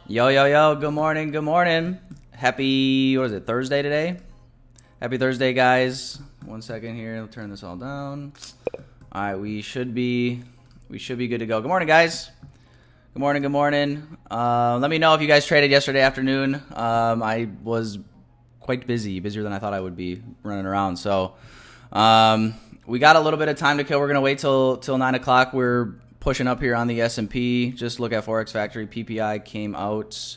Yo, yo, yo, good morning, good morning. Happy, what is it, Thursday today? Happy Thursday, guys. 1 second here, I'll turn this all down. All right, we should be good to go. Good morning, guys. Good morning, good morning. Let me know if you guys traded yesterday afternoon. I was quite busy, busier than I thought I would be running around. So we got a little bit of time to kill. We're gonna wait till 9 o'clock. We're pushing up here on the S&P. Just look at Forex Factory. PPI came out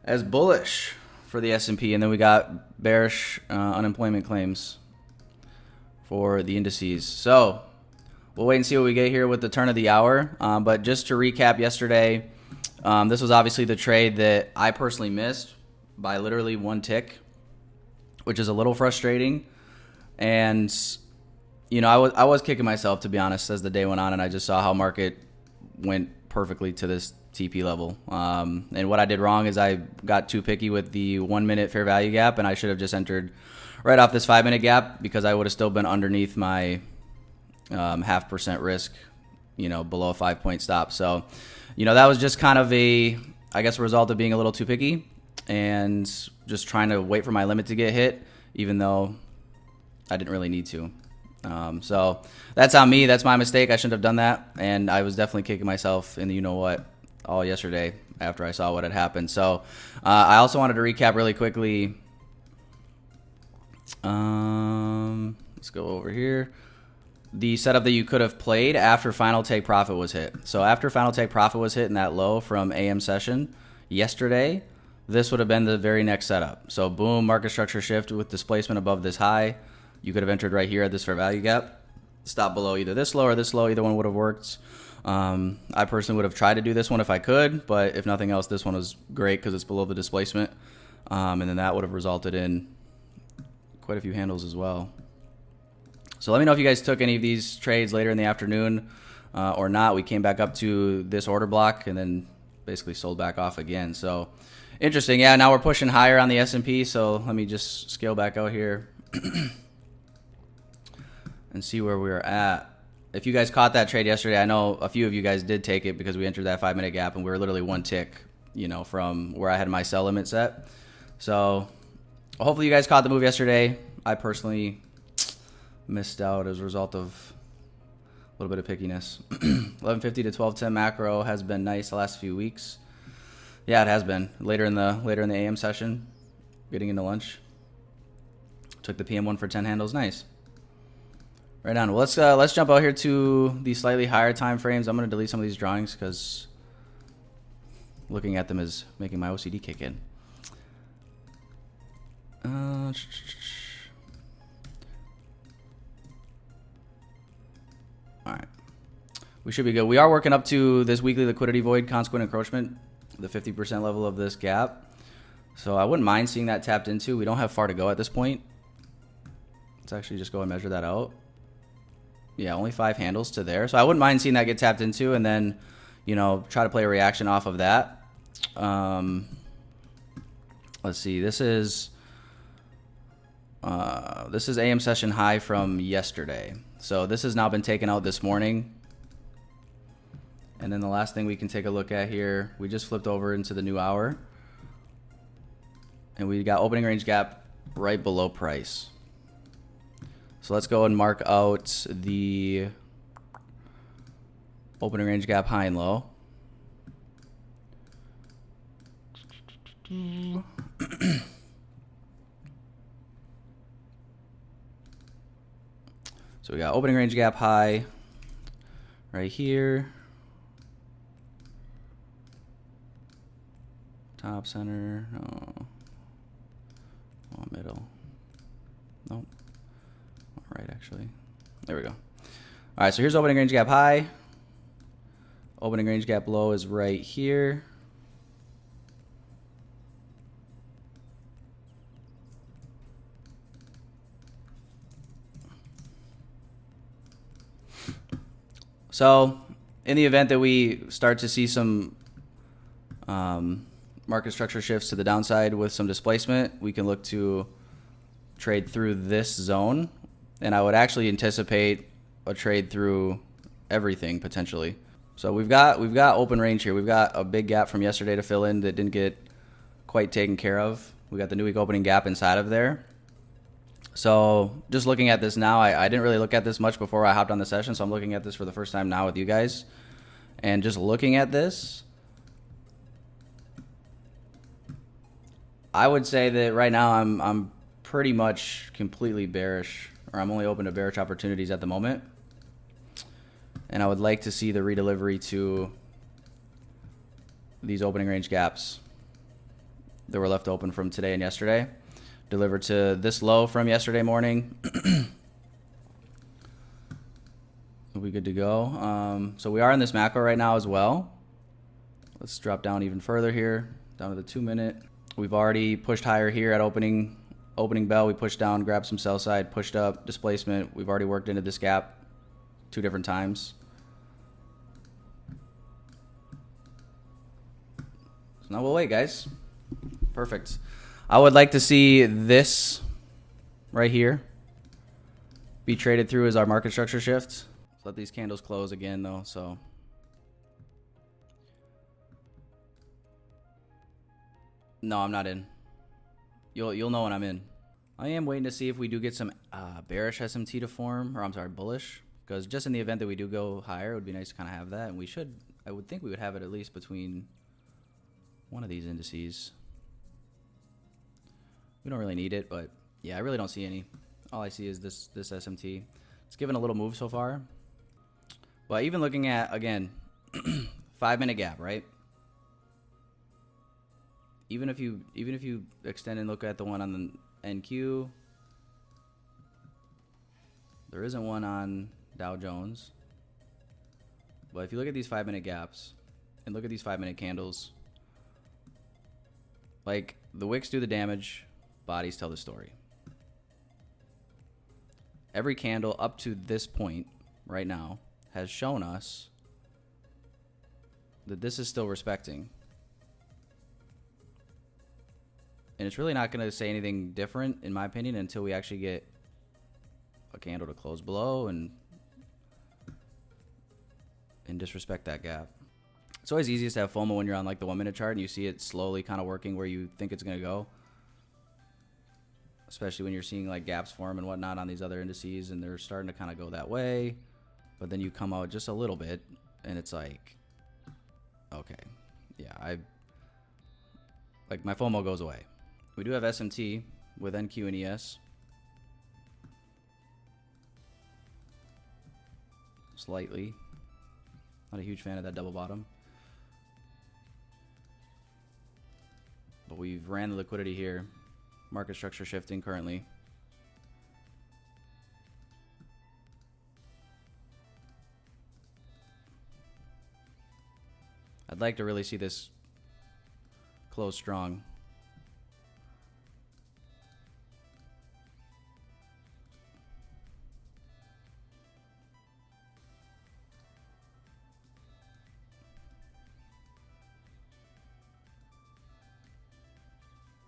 as bullish for the S&P, and then we got bearish unemployment claims for the indices. So we'll wait and see what we get here with the turn of the hour. But just to recap yesterday, this was obviously the trade that I personally missed by literally one tick, which is a little frustrating. And you know, I was kicking myself, to be honest, as the day went on, and I just saw how market went perfectly to this TP level. And what I did wrong is I got too picky with the 1 minute fair value gap, and I should have just entered right off this 5 minute gap because I would have still been underneath my 0.5% risk, you know, below a 5 point stop. So, you know, that was just kind of a result of being a little too picky and just trying to wait for my limit to get hit, even though I didn't really need to. So that's on me. That's my mistake. I shouldn't have done that. And I was definitely kicking myself in the you-know-what all yesterday after I saw what had happened. So I also wanted to recap really quickly. Let's go over here. The setup that you could have played after final take profit was hit. So after final take profit was hit in that low from AM session yesterday, this would have been the very next setup. So boom, market structure shift with displacement above this high. You could have entered right here at this fair value gap. Stop below either this low or this low. Either one would have worked. I personally would have tried to do this one if I could, but if nothing else, this one was great because it's below the displacement. And then that would have resulted in quite a few handles as well. So let me know if you guys took any of these trades later in the afternoon or not. We came back up to this order block and then basically sold back off again. So interesting. Yeah, now we're pushing higher on the S&P. So let me just scale back out here and see where we're at. If you guys caught that trade yesterday, I know a few of you guys did take it because we entered that 5 minute gap and we were literally one tick, you know, from where I had my sell limit set. So hopefully you guys caught the move yesterday. I personally missed out as a result of a little bit of pickiness. 1150 to 1210 macro has been nice the last few weeks. Yeah, it has been. Later in the AM session, getting into lunch. Took the PM one for 10 handles. Nice. Right on. Well, let's jump out here to the slightly higher time frames. I'm going to delete some of these drawings because looking at them is making my OCD kick in. All right. We should be good. We are working up to this weekly liquidity void, consequent encroachment, the 50% level of this gap. So I wouldn't mind seeing that tapped into. We don't have far to go at this point. Let's actually just go and measure that out. Yeah, only 5 handles to there. So I wouldn't mind seeing that get tapped into and then, you know, try to play a reaction off of that. Let's see. This is AM session high from yesterday. So this has now been taken out this morning. And then the last thing we can take a look at here, we just flipped over into the new hour. And we got opening range gap right below price. So let's go and mark out the opening range gap high and low. So we got opening range gap high right here. Top center. No. Oh, middle. Nope. Right, actually. There we go. All right, so here's opening range gap high. Opening range gap low is right here. So in the event that we start to see some market structure shifts to the downside with some displacement, we can look to trade through this zone. And I would actually anticipate a trade through everything potentially. So we've got open range here. We've got a big gap from yesterday to fill in that didn't get quite taken care of. We got the new week opening gap inside of there. So just looking at this now, I didn't really look at this much before I hopped on the session, so I'm looking at this for the first time now with you guys. And just looking at this, I would say that right now I'm pretty much completely bearish, or I'm only open to bearish opportunities at the moment. And I would like to see the redelivery to these opening range gaps that were left open from today and yesterday. Delivered to this low from yesterday morning. We'll be good to go. So we are in this macro right now as well. Let's drop down even further here, down to the 2 minute. We've already pushed higher here at opening bell. We pushed down, grabbed some sell side, pushed up, displacement. We've already worked into this gap 2 different times. So now we'll wait, guys. Perfect. I would like to see this right here be traded through as our market structure shift. Let these candles close again though, so. No, I'm not in. You'll know when I'm in. I am waiting to see if we do get some bearish SMT to form, or I'm sorry, bullish. Because just in the event that we do go higher, it would be nice to kind of have that. And we should, I would think we would have it at least between one of these indices. We don't really need it, but yeah, I really don't see any. All I see is this SMT. It's given a little move so far. But even looking at, again, 5 minute gap, right? Even if you extend and look at the one on the NQ, there isn't one on Dow Jones. But if you look at these 5 minute gaps and look at these 5 minute candles, like the wicks do the damage, bodies tell the story. Every candle up to this point right now has shown us that this is still respecting. And it's really not going to say anything different, in my opinion, until we actually get a candle to close below and disrespect that gap. It's always easiest to have FOMO when you're on like the 1 minute chart and you see it slowly kind of working where you think it's going to go. Especially when you're seeing like gaps form and whatnot on these other indices and they're starting to kind of go that way. But then you come out just a little bit and it's like, okay, yeah, like my FOMO goes away. We do have SMT with NQ and ES. Slightly. Not a huge fan of that double bottom. But we've ran the liquidity here. Market structure shifting currently. I'd like to really see this close strong.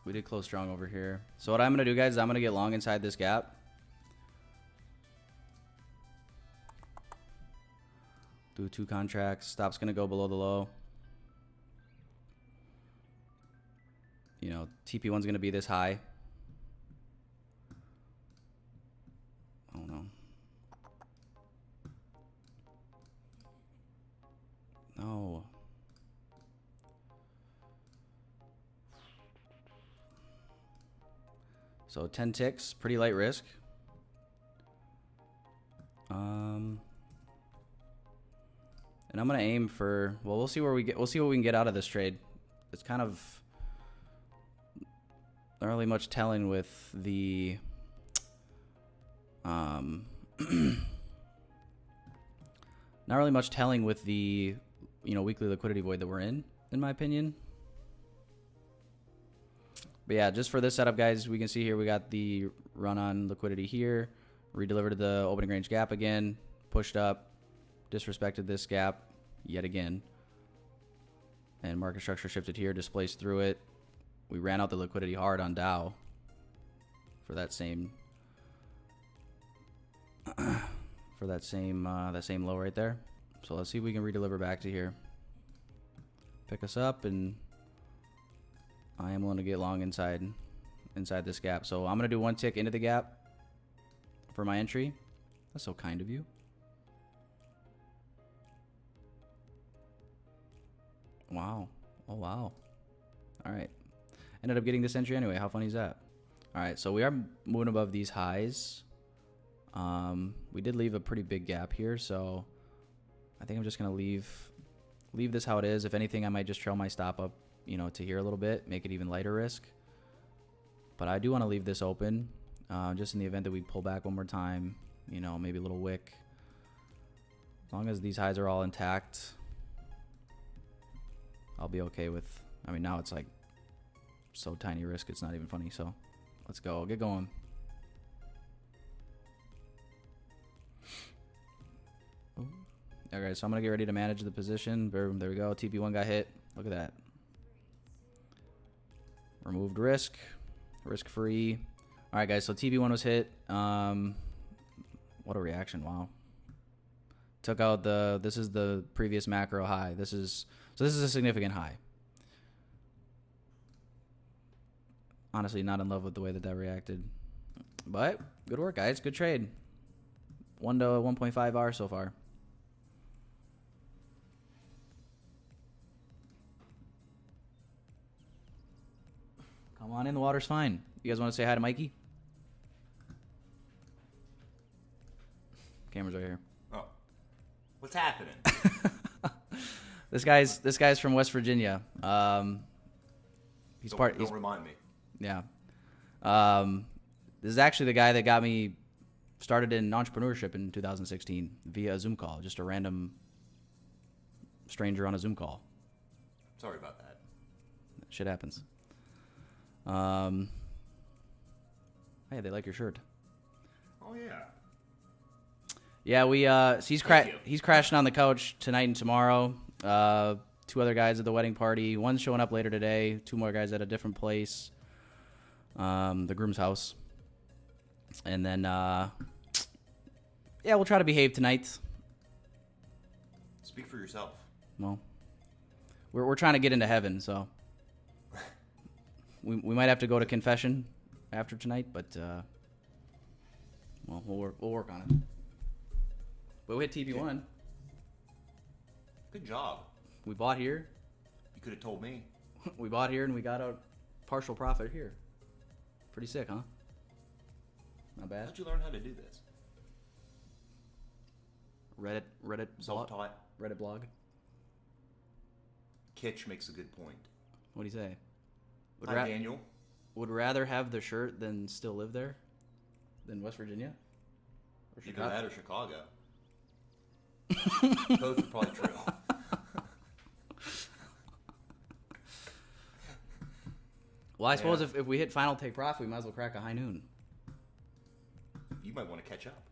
We did close strong over here. So what I'm going to do, guys, is I'm going to get long inside this gap. Do 2 contracts. Stop's going to go below the low. You know, TP1's going to be this high. Oh, no. No. So 10 ticks, pretty light risk. And I'm gonna aim for, well, we'll see where we get. We'll see what we can get out of this trade. It's kind of not really much telling with the not really much telling with the weekly liquidity void that we're in my opinion. But yeah, just for this setup, guys, we can see here we got the run on liquidity here, redelivered to the opening range gap again, pushed up, disrespected this gap yet again, and market structure shifted here, displaced through it. We ran out the liquidity hard on Dow for that same that same low right there. So let's see if we can redeliver back to here. Pick us up, and I am willing to get long inside this gap. So I'm going to do 1 tick into the gap for my entry. That's so kind of you. Wow. Oh, wow. All right. Ended up getting this entry anyway. How funny is that? All right, so we are moving above these highs. We did leave a pretty big gap here, so I think I'm just going to leave this how it is. If anything, I might just trail my stop up, you know, to here a little bit, make it even lighter risk. But I do want to leave this open, just in the event that we pull back one more time, you know, maybe a little wick. As long as these highs are all intact, I'll be okay with, I mean, now it's like so tiny risk, it's not even funny. So let's go, get going. Okay, so I'm gonna get ready to manage the position. Boom, there we go. TP1 got hit. Look at that. Removed risk, risk free. All right, guys. So TP1 was hit. What a reaction! Wow. Took out the. This is the previous macro high. This is a significant high. Honestly, not in love with the way that reacted, but good work, guys. Good trade. 1 to 1.5 R so far. Come on in, the water's fine. You guys want to say hi to Mikey? Camera's right here. Oh, what's happening? This guy's from West Virginia. He's Don't remind me. Yeah. This is actually the guy that got me started in entrepreneurship in 2016 via a Zoom call. Just a random stranger on a Zoom call. Sorry about that. Shit happens. Hey, they like your shirt. Oh yeah. Yeah, he's crashing on the couch tonight and tomorrow. 2 other guys at the wedding party. One's showing up later today. 2 more guys at a different place. The groom's house. And then yeah, we'll try to behave tonight. Speak for yourself. Well, we're trying to get into heaven, so we might have to go to confession after tonight, but well, we'll work on it. But we hit TP1. Good job. We bought here. You could have told me. We bought here and we got a partial profit here. Pretty sick, huh? Not bad. How'd you learn how to do this? Reddit Self-taught. Reddit blog. Kitch makes a good point. What do you say? Hi, Daniel. Would rather have the shirt than still live there than West Virginia? Or Either that or Chicago. Both are probably true. Well, I suppose if we hit final take profit, we might as well crack a high noon. You might want to catch up.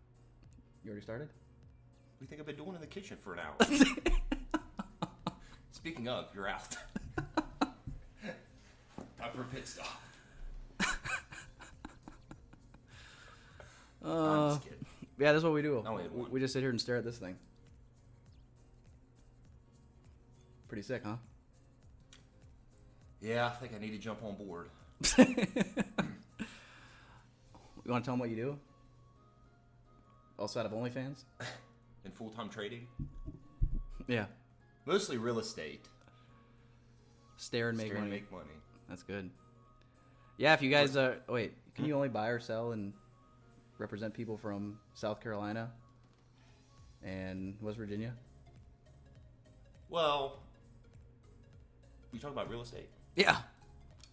You already started? What do you think I've been doing in the kitchen for an hour? Speaking of, you're out. Time for a pit stop. I'm just kidding. Yeah, that's what we do. No, we just sit here and stare at this thing. Pretty sick, huh? Yeah, I think I need to jump on board. You want to tell them what you do? Also out of OnlyFans? In full-time trading? Yeah. Mostly real estate. Stare and make Stare money. and make money. That's good. Yeah, if you guys wait, can you only buy or sell and represent people from South Carolina and West Virginia? Well, you talking about real estate? Yeah.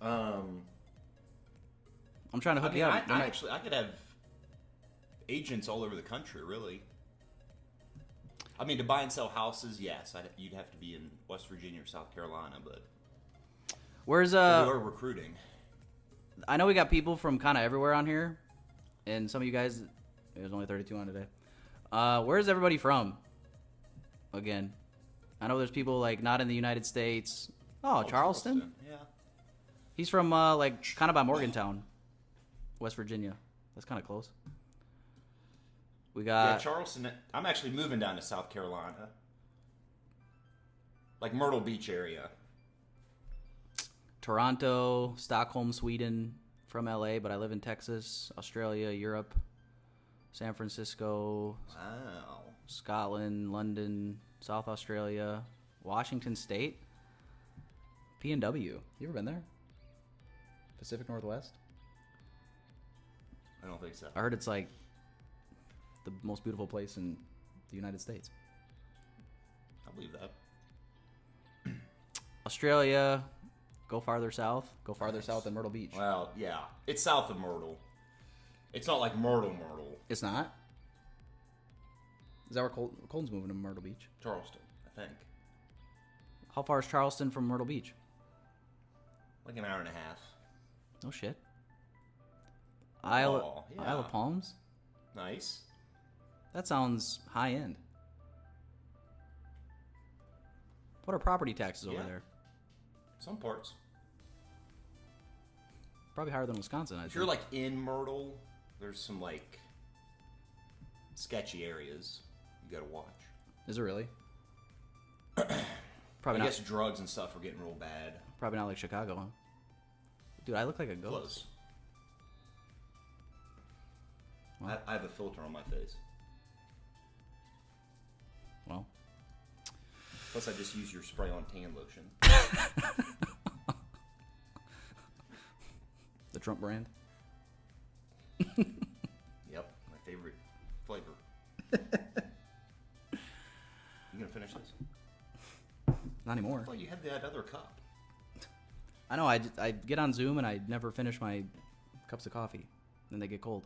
I'm trying to hook you up. I could have agents all over the country, really. I mean, to buy and sell houses, yes, you'd have to be in West Virginia or South Carolina, but where's we are recruiting. I know we got people from kind of everywhere on here, and some of you guys. There's only 32 on today. Where's everybody from? Again, I know there's people like not in the United States. Oh, Charleston. Yeah. He's from like kind of by Morgantown, West Virginia. That's kind of close. We got Charleston. I'm actually moving down to South Carolina. Like Myrtle Beach area. Toronto, Stockholm, Sweden, from LA, but I live in Texas, Australia, Europe, San Francisco, Wow. Scotland, London, South Australia, Washington State, PNW. You ever been there? Pacific Northwest? I don't think so. I heard it's like the most beautiful place in the United States. I believe that. Australia, go farther south. Go farther Nice. south than Myrtle Beach. Well, yeah. It's south of Myrtle. It's not like Myrtle. It's not? Is that where Colton's moving to Myrtle Beach? Charleston, I think. How far is Charleston from Myrtle Beach? Like an hour and a half. No shit. Isle yeah. of Palms? Nice. That sounds high end. What are property taxes over Yeah. there? Some parts. Probably higher than Wisconsin, I If think. you're like in Myrtle, there's some like sketchy areas you gotta watch. Is it really? I Probably not. guess drugs and stuff are getting real bad. Probably not like Chicago, huh? Dude, I look like a ghost. Close. Well. I have a filter on my face. Well, Plus, I just use your spray-on tan lotion. the Trump brand. Yep, my favorite flavor. You gonna finish this? Not anymore. I thought you had that other cup. I know. I get on Zoom and I never finish my cups of coffee. Then they get cold.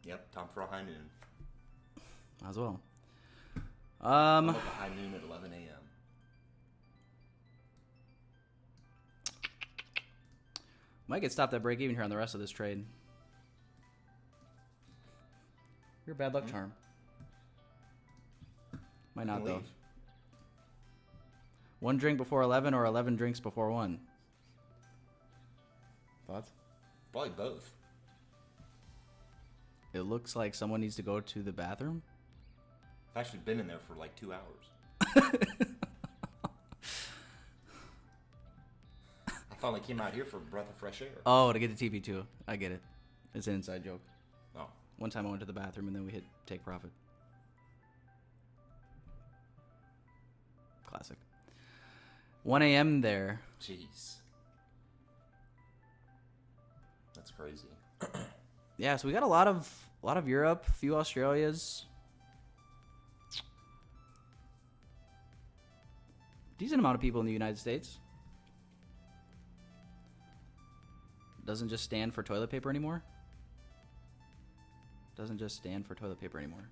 Yep, time for a high noon. Might as well. I'm up a high noon at 11 a.m. Might get stopped at break even here on the rest of this trade. You're a bad luck charm. Might not, though. Leave. 1 drink before 11 or 11 drinks before 1? Thoughts? Probably both. It looks like someone needs to go to the bathroom. I've actually been in there for like 2 hours. I finally came out here for a breath of fresh air. Oh, to get the TP2. I get it. It's an inside joke. Oh. One time I went to the bathroom and then we hit take profit. Classic. 1 a.m. there. Jeez. That's crazy. Yeah, so we got a lot of Europe, a few Australias. Decent amount of people in the United States. Doesn't just stand for toilet paper anymore. Doesn't just stand for toilet paper anymore.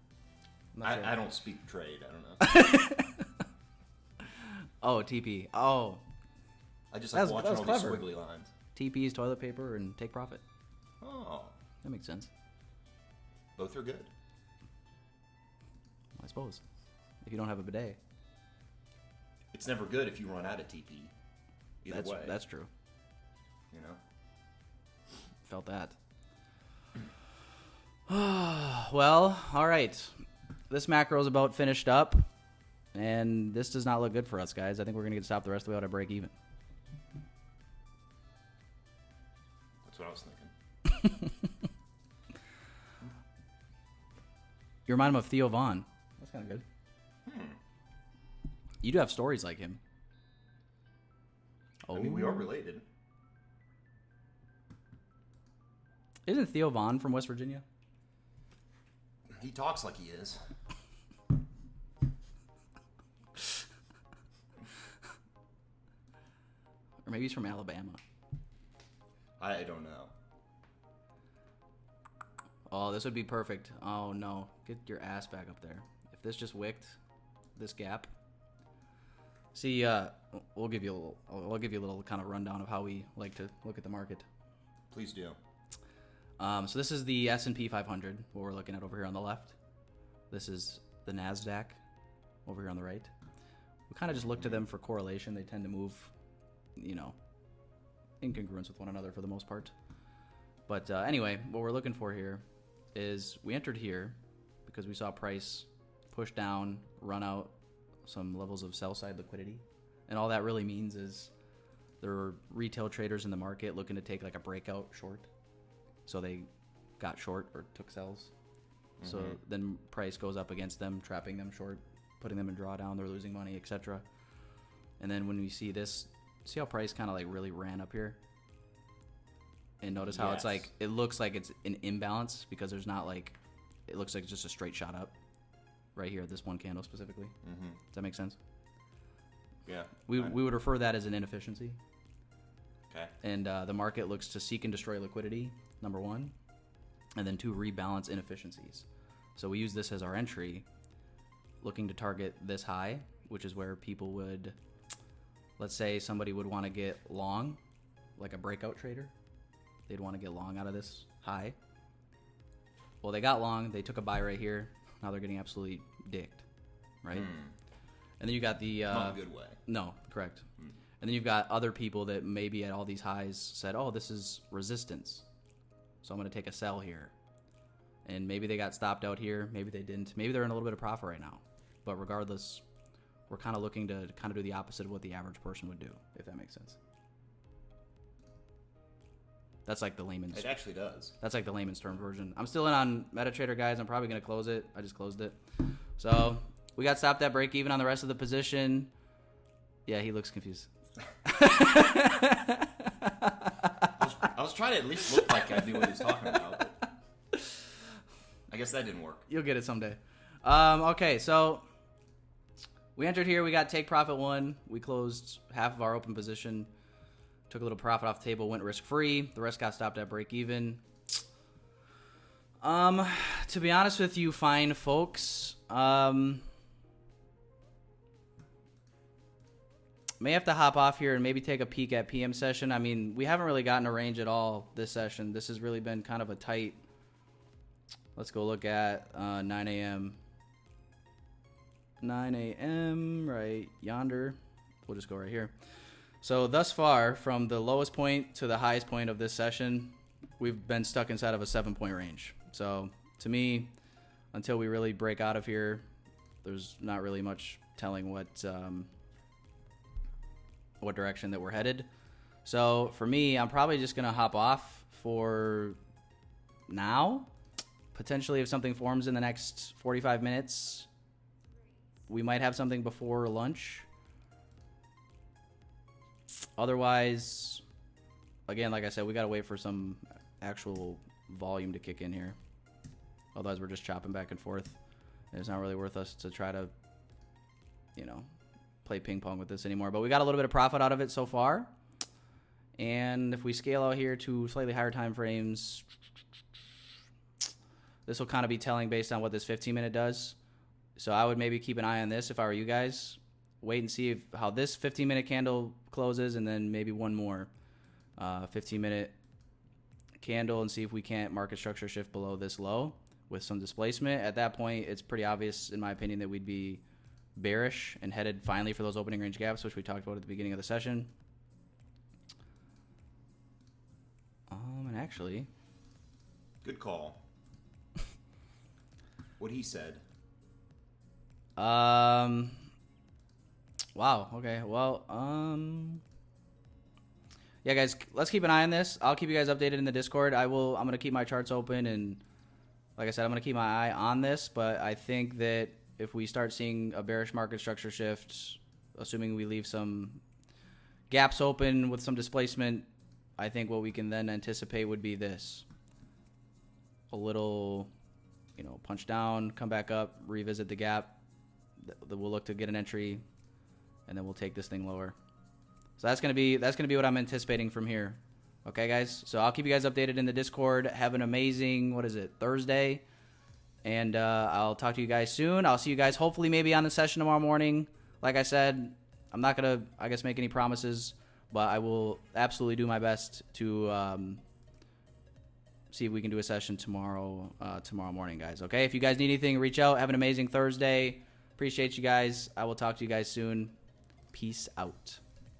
I'm not sure. I don't speak trade. I don't know. Oh, TP. Oh, I just That like was watching all clever. these squiggly lines. TP is toilet paper and take profit. Oh. That makes sense, Both are good. I suppose. If you don't have a bidet. It's never good if you run out of TP. Either way. That's true. You know? Felt that. Well, all right. This macro is about finished up, and this does not look good for us, guys. I think we're going to get stopped the rest of the way out of break even. That's what I was thinking. You remind him of Theo Vaughn. That's kind of good. You do have stories like him. Oh, I mean, we are related. Isn't Theo Vaughn from West Virginia? He talks like he is. Or maybe he's from Alabama. I don't know. Oh, this would be perfect. Oh, no. Get your ass back up there. If this just wicked, this gap. See, we'll give you a little. I'll give you a little kind of rundown of how we like to look at the market. Please do. So this is the S&P 500, what we're looking at over here on the left. This is the NASDAQ over here on the right. We kind of just look to them for correlation. They tend to move, you know, in congruence with one another for the most part. But anyway, what we're looking for here is we entered here because we saw price push down, run out some levels of sell side liquidity, and all that really means is there are retail traders in the market looking to take like a breakout short, so they got short or took sells. So then price goes up against them, trapping them short, putting them in drawdown. They're losing money, etc. And then when we see this, see how price kind of like really ran up here. And notice how it's like, it looks like it's an imbalance because there's not like, it looks like it's just a straight shot up right here, this one candle specifically. Does that make sense? Yeah. We would refer that as an inefficiency. Okay. And the market looks to seek and destroy liquidity, number one, and then two, rebalance inefficiencies. So we use this as our entry, looking to target this high, which is where people would, let's say somebody would want to get long, like a breakout trader. They'd want to get long out of this high. Well, they got long. They took a buy right here. Now they're getting absolutely dicked, right? And then you got the... Not a good way. No, correct. And then you've got other people that maybe at all these highs said, oh, this is resistance, so I'm going to take a sell here. And maybe they got stopped out here. Maybe they didn't. Maybe they're in a little bit of profit right now. But regardless, we're kind of looking to kind of do the opposite of what the average person would do, if that makes sense. That's like the layman's. It actually does. That's like the layman's term version. I'm still in on MetaTrader, guys. I'm probably going to close it. I just closed it. So we got stopped at break even on the rest of the position. Yeah, he looks confused. I was trying to at least look like I knew what he was talking about. But I guess that didn't work. You'll get it someday. Okay, so we entered here. We got take profit 1. We closed half of our open position. Took a little profit off the table, went risk free. The rest got stopped at break even. To be honest with you, fine folks. May have to hop off here and maybe take a peek at PM session. I mean, we haven't really gotten a range at all this session. This has really been kind of a tight. Let's go look at 9 a.m. 9 a.m. right yonder. We'll just go right here. So thus far, from the lowest point to the highest point of this session, we've been stuck inside of a 7-point range. So to me, until we really break out of here, there's not really much telling what direction that we're headed. So for me, I'm probably just gonna hop off for now. Potentially, if something forms in the next 45 minutes, we might have something before lunch. Otherwise, again, like I said, we gotta wait for some actual volume to kick in here. Otherwise, we're just chopping back and forth. And it's not really worth us to try to, you know, play ping pong with this anymore. But we got a little bit of profit out of it so far. And if we scale out here to slightly higher time frames, this will kind of be telling based on what this 15-minute does. So I would maybe keep an eye on this if I were you guys. Wait and see how this 15-minute candle closes, and then maybe one more 15-minute candle, and see if we can't market structure shift below this low with some displacement. At that point, it's pretty obvious, in my opinion, that we'd be bearish and headed finally for those opening range gaps, which we talked about at the beginning of the session. And actually, good call. What he said. Wow. Okay. Well, yeah, guys, let's keep an eye on this. I'll keep you guys updated in the Discord. I'm going to keep my charts open, and like I said, I'm going to keep my eye on this, but I think that if we start seeing a bearish market structure shift, assuming we leave some gaps open with some displacement, I think what we can then anticipate would be this. A little, you know, punch down, come back up, revisit the gap. We'll look to get an entry, and then we'll take this thing lower. So that's gonna be what I'm anticipating from here. Okay, guys. So I'll keep you guys updated in the Discord. Have an amazing, what is it, Thursday, and I'll talk to you guys soon. I'll see you guys hopefully maybe on the session tomorrow morning. Like I said, I'm not gonna, I guess, make any promises, but I will absolutely do my best to see if we can do a session tomorrow morning, guys. Okay. If you guys need anything, reach out. Have an amazing Thursday. Appreciate you guys. I will talk to you guys soon. Peace out.